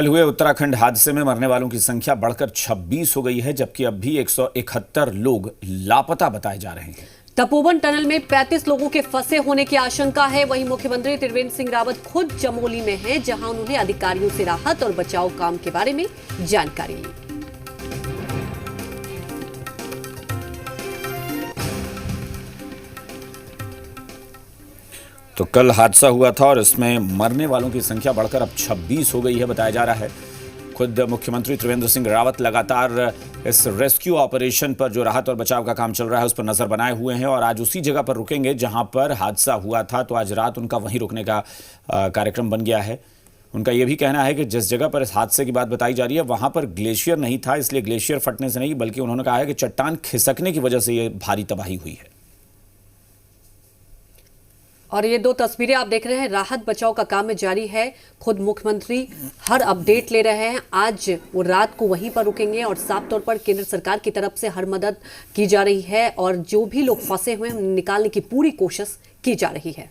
कल हुए उत्तराखंड हादसे में मरने वालों की संख्या बढ़कर 26 हो गई है, जबकि अब भी 171 लोग लापता बताए जा रहे हैं। तपोवन टनल में 35 लोगों के फंसे होने की आशंका है। वहीं मुख्यमंत्री त्रिवेंद्र सिंह रावत खुद चमोली में हैं, जहां उन्होंने अधिकारियों से राहत और बचाव काम के बारे में जानकारी ली। तो कल हादसा हुआ था और इसमें मरने वालों की संख्या बढ़कर अब 26 हो गई है, बताया जा रहा है। खुद मुख्यमंत्री त्रिवेंद्र सिंह रावत लगातार इस रेस्क्यू ऑपरेशन पर, जो राहत और बचाव का काम चल रहा है, उस पर नजर बनाए हुए हैं और आज उसी जगह पर रुकेंगे जहां पर हादसा हुआ था। तो आज रात उनका वहीं रुकने का कार्यक्रम बन गया है। उनका यह भी कहना है कि जिस जगह पर इस हादसे की बात बताई जा रही है वहां पर ग्लेशियर नहीं था, इसलिए ग्लेशियर फटने से नहीं, बल्कि उन्होंने कहा है कि चट्टान खिसकने की वजह से यह भारी तबाही हुई है। और ये दो तस्वीरें आप देख रहे हैं, राहत बचाव का काम में जारी है। खुद मुख्यमंत्री हर अपडेट ले रहे हैं। आज वो रात को वहीं पर रुकेंगे और साफ तौर पर केंद्र सरकार की तरफ से हर मदद की जा रही है और जो भी लोग फंसे हुए हैं उन्हें निकालने की पूरी कोशिश की जा रही है।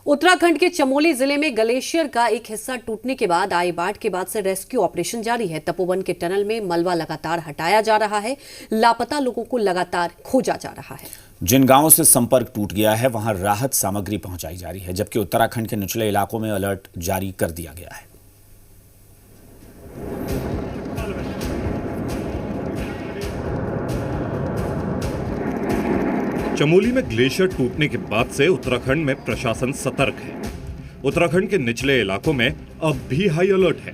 उत्तराखंड के चमोली जिले में ग्लेशियर का एक हिस्सा टूटने के बाद आई बाढ़ के बाद से रेस्क्यू ऑपरेशन जारी है। तपोवन के टनल में मलबा लगातार हटाया जा रहा है। लापता लोगों को लगातार खोजा जा रहा है। जिन गांवों से संपर्क टूट गया है वहां राहत सामग्री पहुंचाई जा रही है, जबकि उत्तराखंड के निचले इलाकों में अलर्ट जारी कर दिया गया है। चमोली में ग्लेशियर टूटने के बाद से उत्तराखंड में प्रशासन सतर्क है। उत्तराखंड के निचले इलाकों में अब भी हाई अलर्ट है।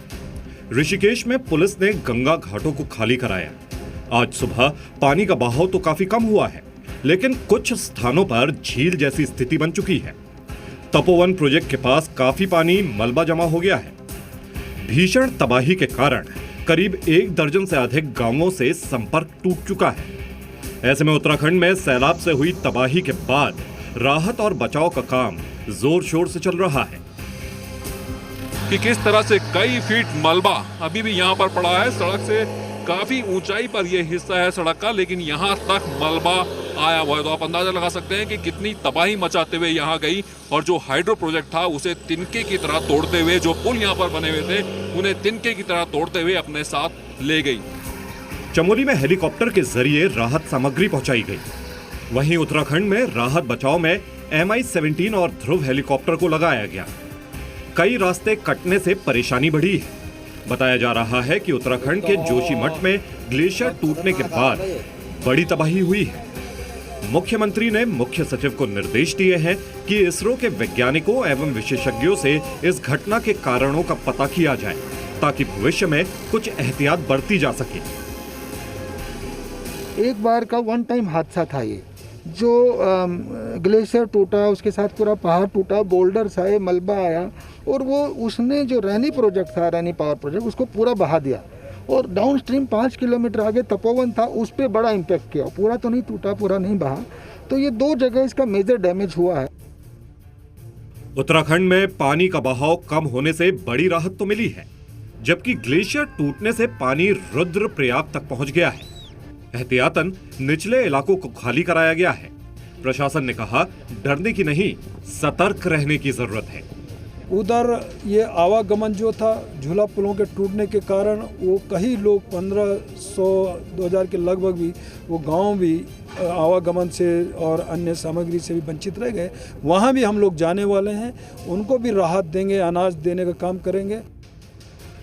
ऋषिकेश में पुलिस ने गंगा घाटों को खाली कराया। आज सुबह पानी का बहाव तो काफी कम हुआ है, लेकिन कुछ स्थानों पर झील जैसी स्थिति बन चुकी है। तपोवन प्रोजेक्ट के पास काफी पानी मलबा जमा हो गया है। भीषण तबाही के कारण करीब 1 दर्जन से अधिक गांवों से संपर्क टूट चुका है। ऐसे में उत्तराखंड में सैलाब से हुई तबाही के बाद राहत और बचाव का काम जोर शोर से चल रहा है। कि किस तरह से कई फीट मलबा अभी भी यहाँ पर पड़ा है। सड़क से काफी ऊंचाई पर यह हिस्सा है सड़क का, लेकिन यहाँ तक मलबा आया हुआ है। तो आप अंदाजा लगा सकते हैं कि कितनी तबाही मचाते हुए यहाँ गई और जो हाइड्रो प्रोजेक्ट था उसे तिनके की तरह तोड़ते हुए, जो पुल यहाँ पर बने हुए थे उन्हें तिनके की तरह तोड़ते हुए अपने साथ ले गई। चमोली में हेलीकॉप्टर के जरिए राहत सामग्री पहुंचाई गई। वहीं उत्तराखंड में राहत बचाव में MI-17 और ध्रुव हेलीकॉप्टर को लगाया गया। कई रास्ते कटने से परेशानी बढ़ी है। बताया जा रहा है कि उत्तराखंड के जोशीमठ में ग्लेशियर टूटने के बाद बड़ी तबाही हुई है। मुख्यमंत्री ने मुख्य सचिव को निर्देश दिए हैं कि इसरो के वैज्ञानिकों एवं विशेषज्ञों से इस घटना के कारणों का पता किया जाए, ताकि भविष्य में कुछ एहतियात बरती जा सके। एक बार का वन टाइम हादसा था ये, जो ग्लेशियर टूटा, उसके साथ पूरा पहाड़ टूटा, बोल्डर्स आए, मलबा आया और वो उसने जो रैनी प्रोजेक्ट था, रैनी पावर प्रोजेक्ट, उसको पूरा बहा दिया और डाउन स्ट्रीम 5 किलोमीटर आगे तपोवन था, उस पर बड़ा इम्पैक्ट किया। पूरा तो नहीं टूटा, पूरा नहीं बहा। तो ये 2 जगह इसका मेजर डैमेज हुआ है। उत्तराखंड में पानी का बहाव कम होने से बड़ी राहत तो मिली है, जबकि ग्लेशियर टूटने से पानी रुद्रप्रयाग तक पहुंच गया है। एहतियातन निचले इलाकों को खाली कराया गया है। प्रशासन ने कहा, डरने की नहीं, सतर्क रहने की जरूरत है। उधर ये आवागमन जो था, झूला पुलों के टूटने के कारण वो कई लोग 1500-2000 के लगभग भी वो गांव भी आवागमन से और अन्य सामग्री से भी वंचित रह गए। वहाँ भी हम लोग जाने वाले हैं, उनको भी राहत देंगे, अनाज देने का काम करेंगे।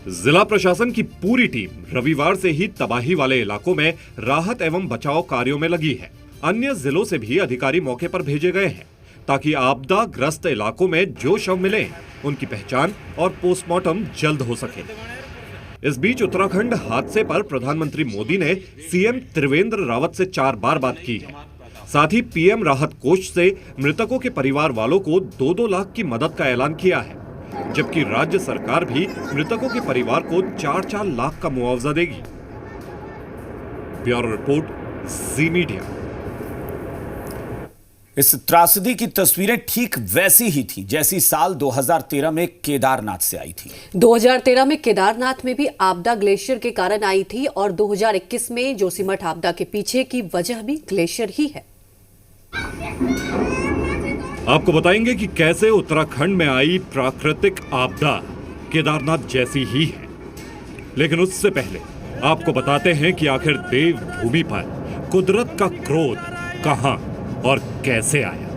जिला प्रशासन की पूरी टीम रविवार से ही तबाही वाले इलाकों में राहत एवं बचाव कार्यों में लगी है। अन्य जिलों से भी अधिकारी मौके पर भेजे गए हैं, ताकि आपदा ग्रस्त इलाकों में जो शव मिले उनकी पहचान और पोस्टमार्टम जल्द हो सके। इस बीच उत्तराखंड हादसे पर प्रधानमंत्री मोदी ने सीएम त्रिवेंद्र रावत से 4 बार बात की है। साथ ही पीएम राहत कोष से मृतकों के परिवार वालों को 2-2 लाख की मदद का ऐलान किया है, जबकि राज्य सरकार भी मृतकों के परिवार को 4-4 लाख का मुआवजा देगी। ब्यूरो रिपोर्ट, जी मीडिया। इस त्रासदी की तस्वीरें ठीक वैसी ही थी जैसी साल 2013 में केदारनाथ से आई थी। 2013 में केदारनाथ में भी आपदा ग्लेशियर के कारण आई थी और 2021 में जोशीमठ आपदा के पीछे की वजह भी ग्लेशियर ही है। आपको बताएंगे कि कैसे उत्तराखंड में आई प्राकृतिक आपदा केदारनाथ जैसी ही है। लेकिन उससे पहले आपको बताते हैं कि आखिर देवभूमि पर कुदरत का क्रोध कहां और कैसे आया।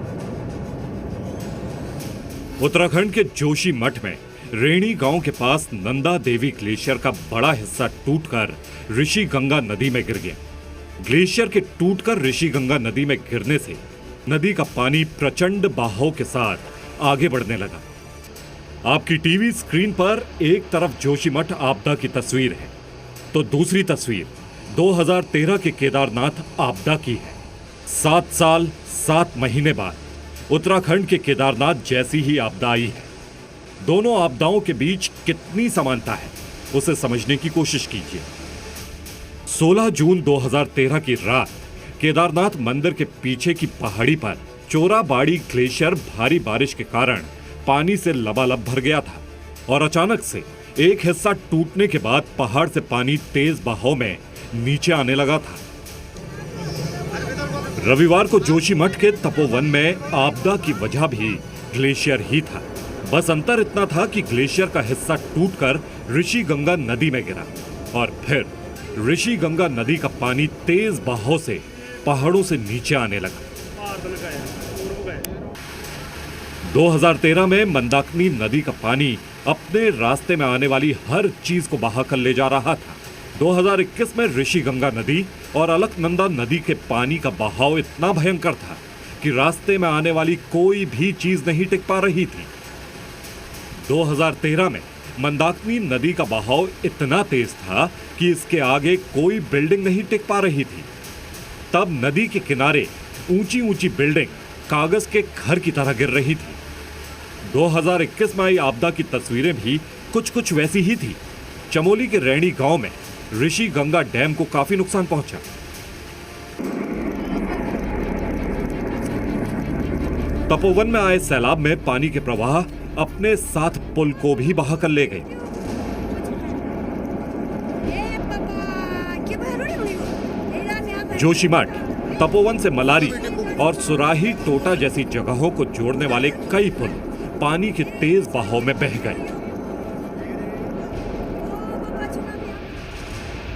उत्तराखंड के जोशी मठ में रेणी गांव के पास नंदा देवी ग्लेशियर का बड़ा हिस्सा टूटकर ऋषि गंगा नदी में गिर गया। ग्लेशियर के टूटकर ऋषि गंगा नदी में गिरने से नदी का पानी प्रचंड बहाव के साथ आगे बढ़ने लगा। आपकी टीवी स्क्रीन पर एक तरफ जोशीमठ आपदा की तस्वीर है तो दूसरी तस्वीर 2013 के केदारनाथ आपदा की है। 7 साल 7 महीने बाद उत्तराखंड के केदारनाथ जैसी ही आपदा आई है। दोनों आपदाओं के बीच कितनी समानता है उसे समझने की कोशिश कीजिए। 16 जून 2013 की रात केदारनाथ मंदिर के पीछे की पहाड़ी पर चोराबाड़ी ग्लेशियर भारी बारिश के कारण पानी से लबालब भर गया था और अचानक से एक हिस्सा टूटने के बाद पहाड़ से पानी तेज बहाव में नीचे आने लगा था। रविवार को जोशीमठ के तपोवन में आपदा की वजह भी ग्लेशियर ही था। बस अंतर इतना था कि ग्लेशियर का हिस्सा टूटकर ऋषि गंगा नदी में गिरा और फिर ऋषि गंगा नदी का पानी तेज बहाव से पहाड़ों से नीचे आने लगा। 2013 में मंदाकिनी नदी का पानी अपने रास्ते में आने वाली हर चीज को बहाकर ले जा रहा था। 2021 में ऋषि गंगा नदी और अलकनंदा नदी के पानी का बहाव इतना भयंकर था कि रास्ते में आने वाली कोई भी चीज नहीं टिक पा रही थी। 2013 में मंदाकिनी नदी का बहाव इतना तेज था कि इसके आगे कोई बिल्डिंग नहीं टिक पा रही थी। तब नदी के किनारे ऊंची ऊंची बिल्डिंग कागज के घर की तरह गिर रही थी। 2021 में आई आपदा की तस्वीरें भी कुछ कुछ वैसी ही थी। चमोली के रैणी गांव में ऋषि गंगा डैम को काफी नुकसान पहुंचा। तपोवन में आए सैलाब में पानी के प्रवाह अपने साथ पुल को भी बहाकर ले गए। जोशीमठ, तपोवन से मलारी और सुराही टोटा जैसी जगहों को जोड़ने वाले कई पुल पानी के तेज बहाव में बह गए।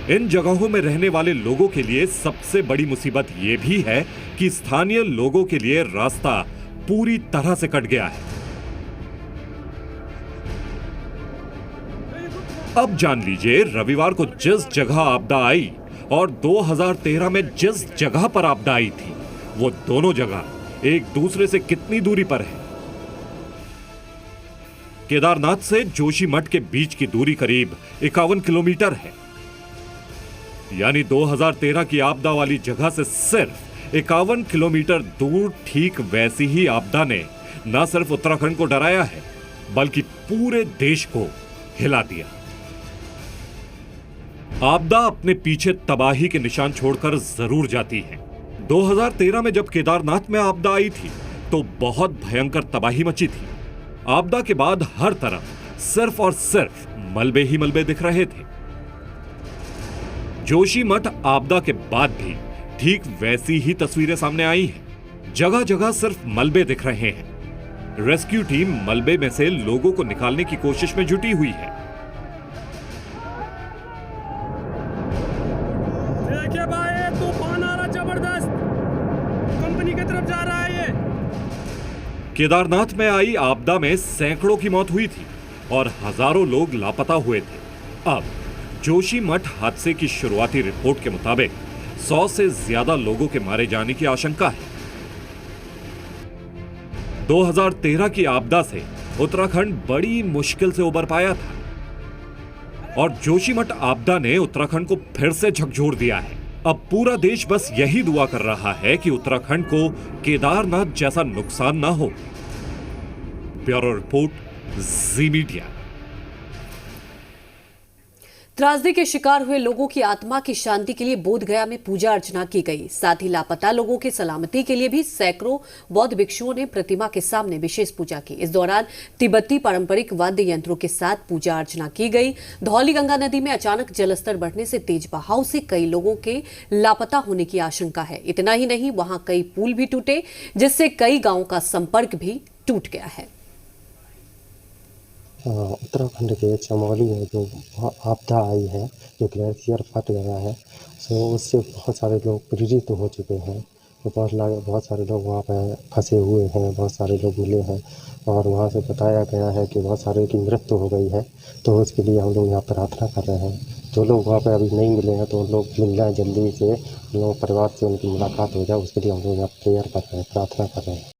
इन जगहों में रहने वाले लोगों के लिए सबसे बड़ी मुसीबत यह भी है कि स्थानीय लोगों के लिए रास्ता पूरी तरह से कट गया है। अब जान लीजिए, रविवार को जिस जगह आपदा आई और 2013 में जिस जगह पर आपदा आई थी, वो दोनों जगह एक दूसरे से कितनी दूरी पर है। केदारनाथ से जोशीमठ के बीच की दूरी करीब 51 किलोमीटर है। यानी 2013 की आपदा वाली जगह से सिर्फ 51 किलोमीटर दूर ठीक वैसी ही आपदा ने न सिर्फ उत्तराखंड को डराया है बल्कि पूरे देश को हिला दिया। आपदा अपने पीछे तबाही के निशान छोड़कर जरूर जाती है। 2013 में जब केदारनाथ में आपदा आई थी तो बहुत भयंकर तबाही मची थी। आपदा के बाद हर तरफ सिर्फ और सिर्फ मलबे ही मलबे दिख रहे थे। जोशीमठ आपदा के बाद भी ठीक वैसी ही तस्वीरें सामने आई हैं। जगह जगह सिर्फ मलबे दिख रहे हैं। रेस्क्यू टीम मलबे में से लोगों को निकालने की कोशिश में जुटी हुई है। देखिए भाई, तूफान आ रहा जबरदस्त, कंपनी की तरफ जा रहा है ये। केदारनाथ में आई आपदा में सैकड़ों की मौत हुई थी और हजारों लोग लापता हुए थे। अब जोशीमठ हादसे की शुरुआती रिपोर्ट के मुताबिक 100 से ज्यादा लोगों के मारे जाने की आशंका है। 2013 की आपदा से उत्तराखंड बड़ी मुश्किल से उबर पाया था और जोशीमठ आपदा ने उत्तराखंड को फिर से झकझोर दिया है। अब पूरा देश बस यही दुआ कर रहा है कि उत्तराखंड को केदारनाथ जैसा नुकसान ना हो। ब्यूरो रिपोर्ट, जी मीडिया। त्रासदी के शिकार हुए लोगों की आत्मा की शांति के लिए बोध गया में पूजा अर्चना की गई। साथ ही लापता लोगों की सलामती के लिए भी सैकड़ों बौद्ध भिक्षुओं ने प्रतिमा के सामने विशेष पूजा की। इस दौरान तिब्बती पारंपरिक वाद्य यंत्रों के साथ पूजा अर्चना की गई। धौली गंगा नदी में अचानक जलस्तर बढ़ने से तेज बहाव से कई लोगों के लापता होने की आशंका है। इतना ही नहीं, वहां कई पुल भी टूटे, जिससे कई गांवों का संपर्क भी टूट गया है। उत्तराखंड के चमोली में जो आपदा आई है, जो ग्लेशियर फट गया है, सो उससे बहुत सारे लोग पीड़ित हो चुके हैं। तो बहुत सारे लोग वहाँ पर फंसे हुए हैं, बहुत सारे लोग मिले हैं और वहाँ से बताया गया है कि बहुत सारे की मृत्यु हो गई है। तो उसके लिए हम लोग यहाँ प्रार्थना कर रहे हैं। जो लोग वहाँ पर अभी नहीं मिले हैं तो उन लोग मिल जाएँ जल्दी से, उन लोगों परिवार से उनकी मुलाकात हो जाए, उसके लिए हम लोग यहाँ प्रेयर कर रहे हैं, प्रार्थना कर रहे हैं।